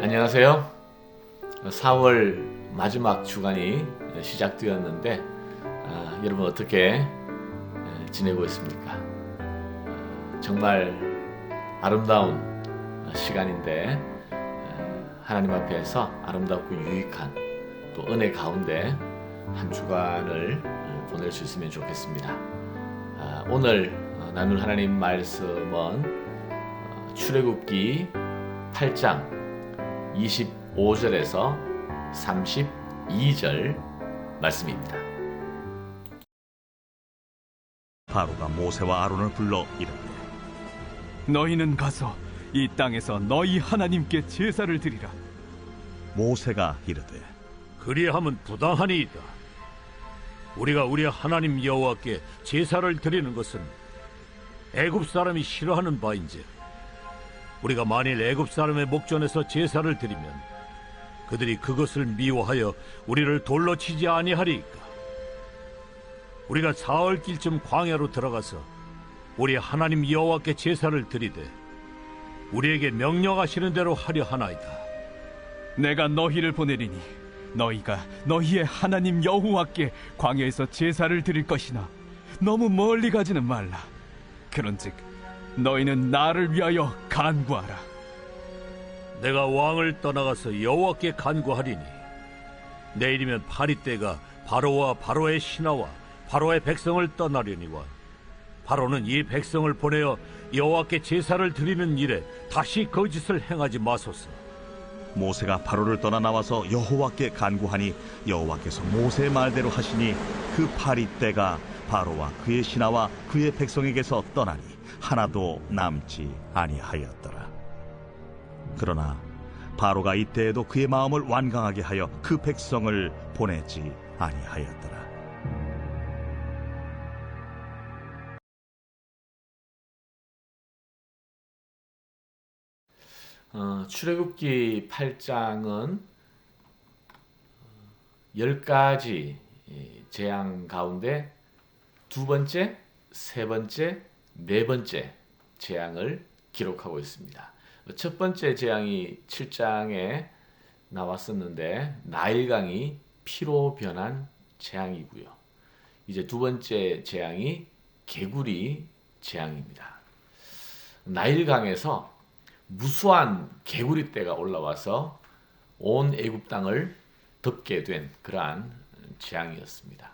안녕하세요. 4월 마지막 주간이 시작되었는데 여러분 어떻게 지내고 있습니까? 정말 아름다운 시간인데 하나님 앞에서 아름답고 유익한 또 은혜 가운데 한 주간을 보낼 수 있으면 좋겠습니다. 오늘 나눌 하나님 말씀은 출애굽기 8장 25절에서 32절 말씀입니다. 바로가 모세와 아론을 불러 이르되 너희는 가서 이 땅에서 너희 하나님께 제사를 드리라. 모세가 이르되 그리함은 부당하니이다. 우리가 우리 하나님 여호와께 제사를 드리는 것은 애굽 사람이 싫어하는 바인즉 우리가 만일 애굽 사람의 목전에서 제사를 드리면 그들이 그것을 미워하여 우리를 돌로 치지 아니하리이까. 우리가 사흘길쯤 광야로 들어가서 우리 하나님 여호와께 제사를 드리되 우리에게 명령하시는 대로 하려 하나이다. 내가 너희를 보내리니 너희가 너희의 하나님 여호와께 광야에서 제사를 드릴 것이나 너무 멀리 가지는 말라. 그런즉 너희는 나를 위하여 간구하라. 내가 왕을 떠나가서 여호와께 간구하리니 내일이면 파리떼가 바로와 바로의 신하와 바로의 백성을 떠나려니와 바로는 이 백성을 보내어 여호와께 제사를 드리는 일에 다시 거짓을 행하지 마소서. 모세가 바로를 떠나 나와서 여호와께 간구하니 여호와께서 모세의 말대로 하시니 그 파리떼가 바로와 그의 신하와 그의 백성에게서 떠나니 하나도 남지 아니하였더라. 그러나 바로가 이때에도 그의 마음을 완강하게 하여 그 백성을 보내지 아니하였더라. 출애굽기 8장은 10가지 재앙 가운데 두 번째, 세 번째, 네 번째 재앙을 기록하고 있습니다. 첫 번째 재앙이 7장에 나왔었는데 나일강이 피로 변한 재앙이고요. 이제 두 번째 재앙이 개구리 재앙입니다. 나일강에서 무수한 개구리 떼가 올라와서 온 애굽 땅을 덮게 된 그러한 재앙이었습니다.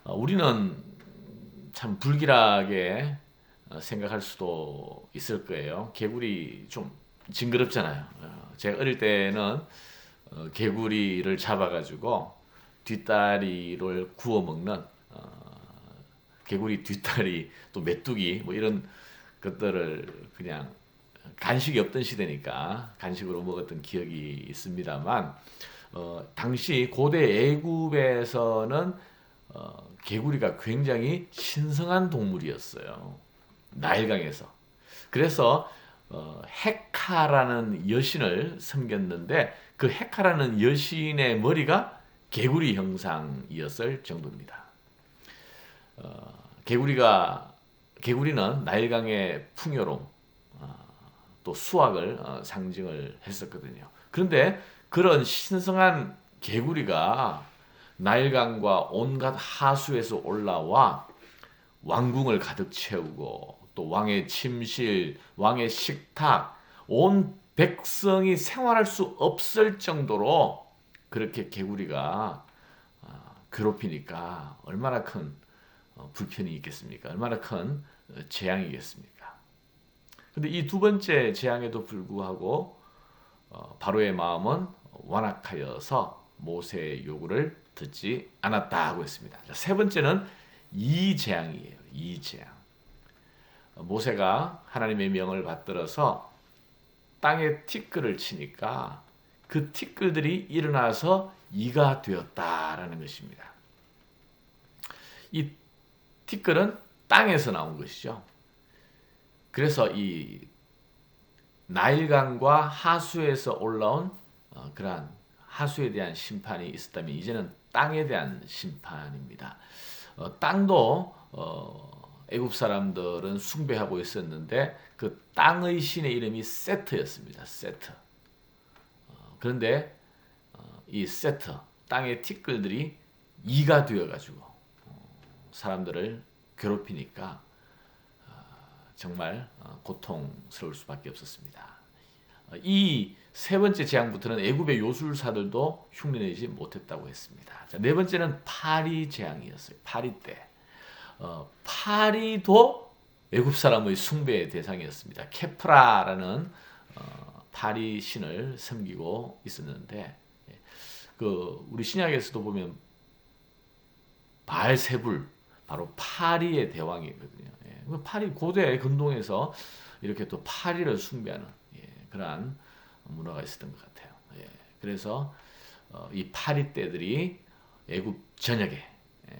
우리는 참 불길하게 생각할 수도 있을 거예요. 개구리 좀 징그럽잖아요. 제가 어릴 때는 개구리를 잡아가지고 뒷다리를 구워 먹는 개구리 뒷다리 또 메뚜기 뭐 이런 것들을 그냥 간식이 없던 시대니까 간식으로 먹었던 기억이 있습니다만 당시 고대 애굽에서는 개구리가 굉장히 신성한 동물이었어요. 나일강에서. 그래서 헤카라는 여신을 섬겼는데 그 헤카라는 여신의 머리가 개구리 형상이었을 정도입니다. 개구리는 나일강의 풍요로움 또 수확을 상징을 했었거든요. 그런데 그런 신성한 개구리가 나일강과 온갖 하수에서 올라와 왕궁을 가득 채우고 또 왕의 침실, 왕의 식탁, 온 백성이 생활할 수 없을 정도로 그렇게 개구리가 괴롭히니까 얼마나 큰 불편이 있겠습니까? 얼마나 큰 재앙이겠습니까? 근데 이 두 번째 재앙에도 불구하고 바로의 마음은 완악하여서 모세의 요구를 듣지 않았다고 했습니다. 세 번째는 이재앙이에요. 이재앙. 모세가 하나님의 명을 받들어서 땅에 티끌을 치니까 그 티끌들이 일어나서 이가 되었다라는 것입니다. 이 티끌은 땅에서 나온 것이죠. 그래서 이 나일강과 하수에서 올라온 그러한 하수에 대한 심판이 있었다면 이제는 땅에 대한 심판입니다. 땅도 애굽 사람들은 숭배하고 있었는데 그 땅의 신의 이름이 세트였습니다. 세트. 그런데 이 세트 땅의 티끌들이 이가 되어가지고 사람들을 괴롭히니까 정말 고통스러울 수밖에 없었습니다. 이 세 번째 재앙부터는 애굽의 요술사들도 흉내내지 못했다고 했습니다. 자, 네 번째는 파리 재앙이었어요. 파리 때. 파리도 애굽 사람의 숭배의 대상이었습니다. 케프라라는 파리 신을 섬기고 있었는데, 우리 신약에서도 보면 바알세불, 바로 파리의 대왕이거든요. 파리 고대 근동에서 이렇게 또 파리를 숭배하는 그러한 문화가 있었던 것 같아요. 그래서 이 파리 떼들이 애굽 전역에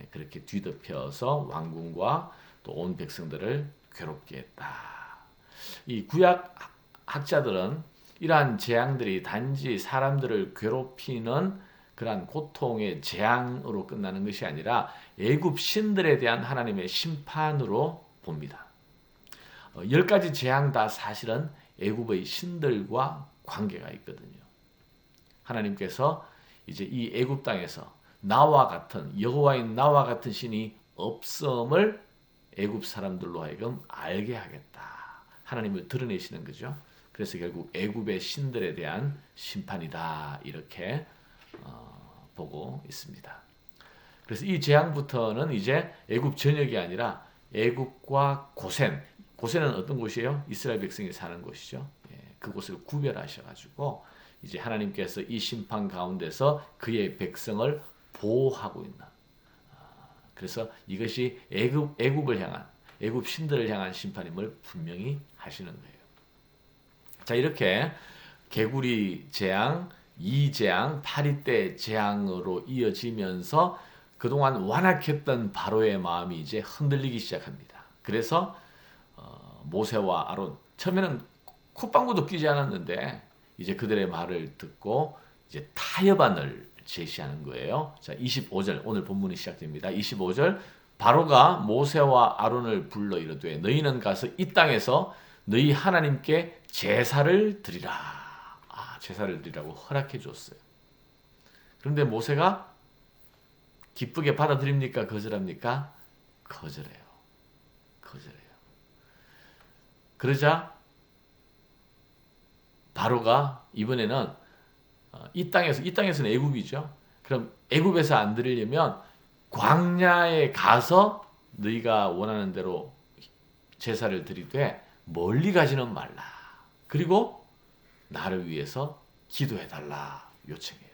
그렇게 뒤덮여서 왕궁과 또 온 백성들을 괴롭게 했다. 이 구약 학자들은 이러한 재앙들이 단지 사람들을 괴롭히는 그러한 고통의 재앙으로 끝나는 것이 아니라 애굽 신들에 대한 하나님의 심판으로 봅니다. 10가지 재앙 다 사실은 애굽의 신들과 관계가 있거든요. 하나님께서 이제 이 애굽 땅에서 나와 같은 여호와인 나와 같은 신이 없음을 애굽 사람들로 하여금 알게 하겠다. 하나님을 드러내시는 거죠. 그래서 결국 애굽의 신들에 대한 심판이다 이렇게 보고 있습니다. 그래서 이 재앙부터는 이제 애굽 전역이 아니라 애굽과 고센. 고센은 어떤 곳이에요? 이스라엘 백성이 사는 곳이죠. 그곳을 구별하셔가지고 이제 하나님께서 이 심판 가운데서 그의 백성을 보호하고 있는. 그래서 이것이 애굽을 향한 애굽 신들을 향한 심판임을 분명히 하시는 거예요. 자, 이렇게 개구리 재앙, 이재앙, 파리떼 재앙으로 이어지면서 그동안 완악했던 바로의 마음이 이제 흔들리기 시작합니다. 그래서 모세와 아론, 처음에는 콧방구도 끼지 않았는데 이제 그들의 말을 듣고 이제 타협안을 제시하는 거예요. 자, 25절 오늘 본문이 시작됩니다. 25절 바로가 모세와 아론을 불러 이르되 너희는 가서 이 땅에서 너희 하나님께 제사를 드리라. 제사를 드리라고 허락해 줬어요. 그런데 모세가 기쁘게 받아들입니까? 거절합니까? 거절해요. 그러자 바로가 이번에는 이 땅에서는 애굽이죠. 그럼 애굽에서 안 드리려면 광야에 가서 너희가 원하는 대로 제사를 드리되 멀리 가지는 말라. 그리고 나를 위해서 기도해달라 요청해요.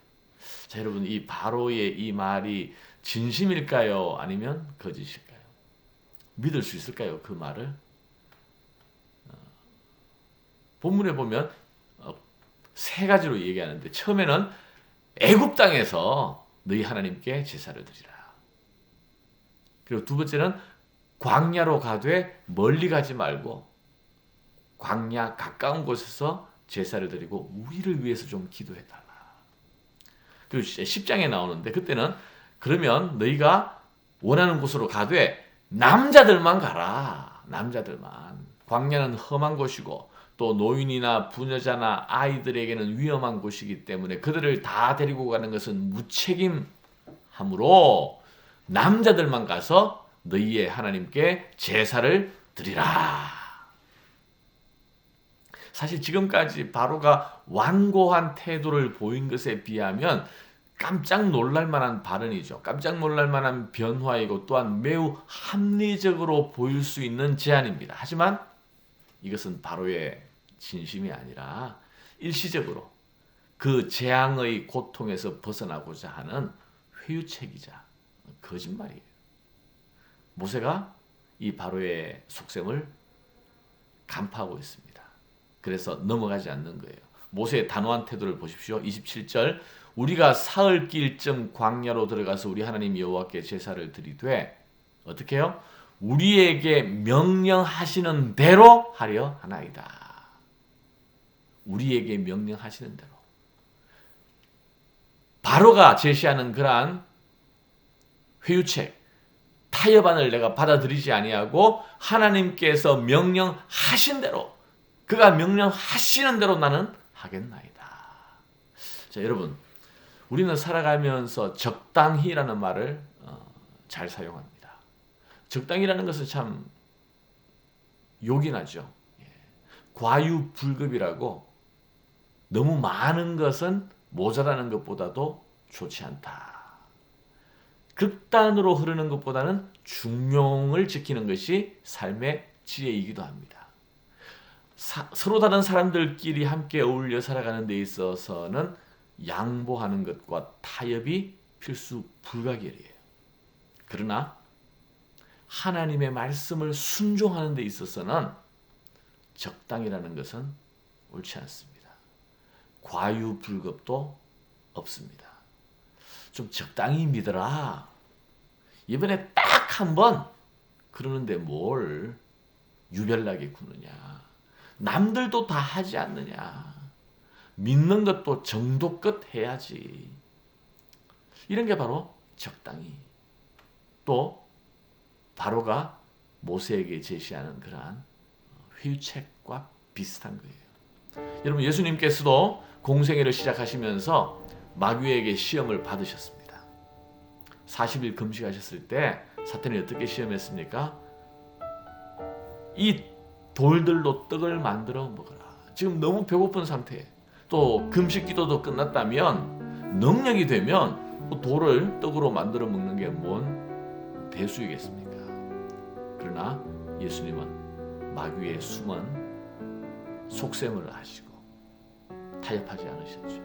자, 여러분, 이 바로의 이 말이 진심일까요? 아니면 거짓일까요? 믿을 수 있을까요? 그 말을? 본문에 보면 세 가지로 얘기하는데 처음에는 애굽 땅에서 너희 하나님께 제사를 드리라. 그리고 두 번째는 광야로 가되 멀리 가지 말고 광야 가까운 곳에서 제사를 드리고 우리를 위해서 좀 기도해달라. 그리고 10장에 나오는데 그때는 그러면 너희가 원하는 곳으로 가되 남자들만 가라. 남자들만. 광야는 험한 곳이고 또 노인이나 부녀자나 아이들에게는 위험한 곳이기 때문에 그들을 다 데리고 가는 것은 무책임하므로 남자들만 가서 너희의 하나님께 제사를 드리라. 사실 지금까지 바로가 완고한 태도를 보인 것에 비하면 깜짝 놀랄 만한 발언이죠. 깜짝 놀랄 만한 변화이고 또한 매우 합리적으로 보일 수 있는 제안입니다. 하지만 이것은 바로의 진심이 아니라 일시적으로 그 재앙의 고통에서 벗어나고자 하는 회유책이자 거짓말이에요. 모세가 이 바로의 속셈을 간파하고 있습니다. 그래서 넘어가지 않는 거예요. 모세의 단호한 태도를 보십시오. 27절 우리가 사흘길쯤 광야로 들어가서 우리 하나님 여호와께 제사를 드리되 어떻게 해요? 우리에게 명령하시는 대로 하려 하나이다. 우리에게 명령하시는 대로. 바로가 제시하는 그러한 회유책, 타협안을 내가 받아들이지 아니하고 하나님께서 명령하신 대로, 그가 명령하시는 대로 나는 하겠나이다. 자, 여러분, 우리는 살아가면서 적당히라는 말을 잘 사용합니다. 적당히라는 것은 참 요긴하죠. 과유불급이라고 너무 많은 것은 모자라는 것보다도 좋지 않다. 극단으로 흐르는 것보다는 중용을 지키는 것이 삶의 지혜이기도 합니다. 서로 다른 사람들끼리 함께 어울려 살아가는 데 있어서는 양보하는 것과 타협이 필수 불가결이에요. 그러나 하나님의 말씀을 순종하는 데 있어서는 적당이라는 것은 옳지 않습니다. 과유불급도 없습니다. 좀 적당히 믿어라. 이번에 딱 한 번 그러는데 뭘 유별나게 구느냐. 남들도 다 하지 않느냐. 믿는 것도 정도껏 해야지. 이런 게 바로 적당히. 또 바로가 모세에게 제시하는 그러한 회유책과 비슷한 거예요. 여러분, 예수님께서도 공생애를 시작하시면서 마귀에게 시험을 받으셨습니다. 40일 금식하셨을 때 사탄이 어떻게 시험했습니까? 이 돌들로 떡을 만들어 먹어라. 지금 너무 배고픈 상태에 또 금식 기도도 끝났다면 능력이 되면 돌을 떡으로 만들어 먹는 게 뭔 대수이겠습니까? 그러나 예수님은 마귀의 숨은 속셈을 하시고 타협하지 않으셨죠.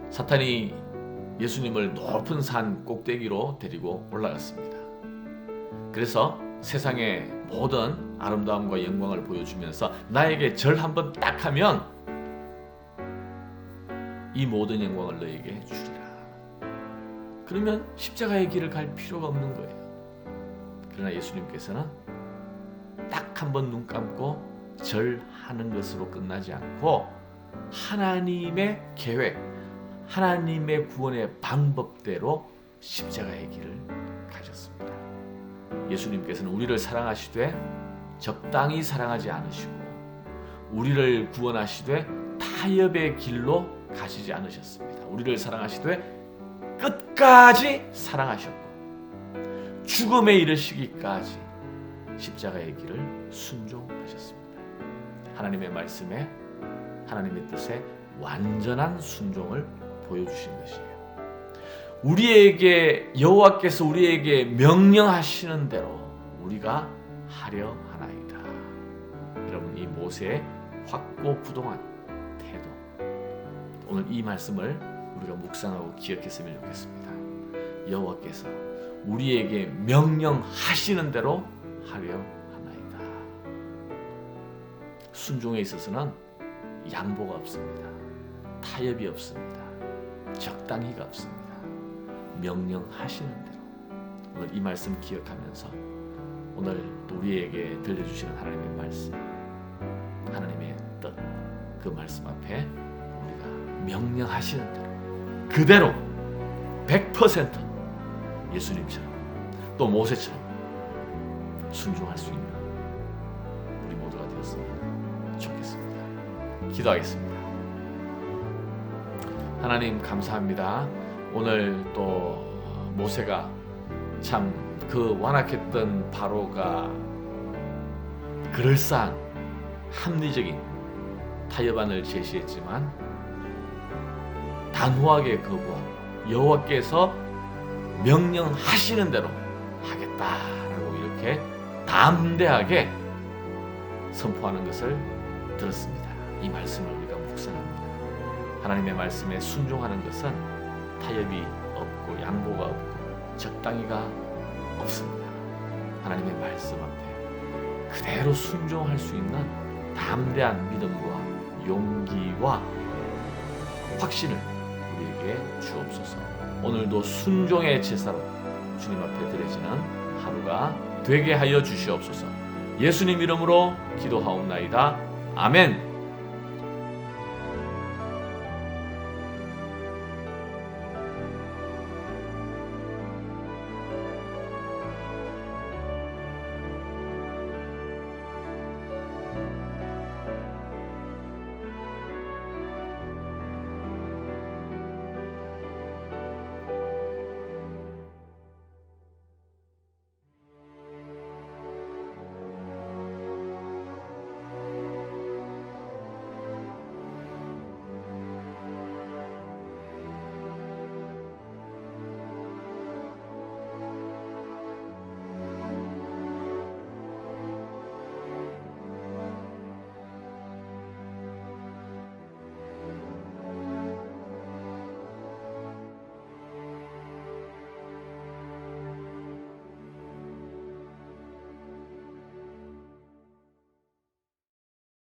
사탄이 예수님을 높은 산 꼭대기로 데리고 올라갔습니다. 그래서 세상의 모든 아름다움과 영광을 보여주면서 나에게 절 한번 딱 하면 이 모든 영광을 너에게 주리라. 그러면 십자가의 길을 갈 필요가 없는 거예요. 그러나 예수님께서는 딱 한 번 눈 감고 절하는 것으로 끝나지 않고 하나님의 계획, 하나님의 구원의 방법대로 십자가의 길을 가셨습니다. 예수님께서는 우리를 사랑하시되 적당히 사랑하지 않으시고 우리를 구원하시되 타협의 길로 가시지 않으셨습니다. 우리를 사랑하시되 끝까지 사랑하셨고 죽음에 이르시기까지 십자가의 길을 순종하셨습니다. 하나님의 말씀에 하나님의 뜻에 완전한 순종을 보여주신 것이에요. 우리에게 여호와께서 우리에게 명령하시는 대로 우리가 하려 하나이다. 여러분, 이 모세의 확고부동한 태도, 오늘 이 말씀을 우리가 묵상하고 기억했으면 좋겠습니다. 여호와께서 우리에게 명령하시는 대로 하려 하나이다. 순종에 있어서는 양보가 없습니다. 타협이 없습니다. 적당히가 없습니다. 명령하시는 대로. 오늘 이 말씀 기억하면서 오늘 또 우리에게 들려주시는 하나님의 말씀, 하나님의 뜻, 그 말씀 앞에 우리가 명령하시는 대로 그대로 100% 예수님처럼 또 모세처럼 순종할 수 있는 우리 모두가 되었으면 좋겠습니다. 기도하겠습니다. 하나님 감사합니다. 오늘 또 모세가 참 그 완악했던 바로가 그럴싸한 합리적인 타협안을 제시했지만 단호하게 거부하고 여호와께서 명령하시는 대로 하겠다라고 이렇게 담대하게 선포하는 것을 들었습니다. 이 말씀을 우리가 묵상합니다. 하나님의 말씀에 순종하는 것은 타협이 없고 양보가 없고 적당히가 없습니다. 하나님의 말씀 앞에 그대로 순종할 수 있는 담대한 믿음과 용기와 확신을 우리에게 주옵소서. 오늘도 순종의 제사로 주님 앞에 드려지는 하루가 되게 하여 주시옵소서. 예수님 이름으로 기도하옵나이다. 아멘.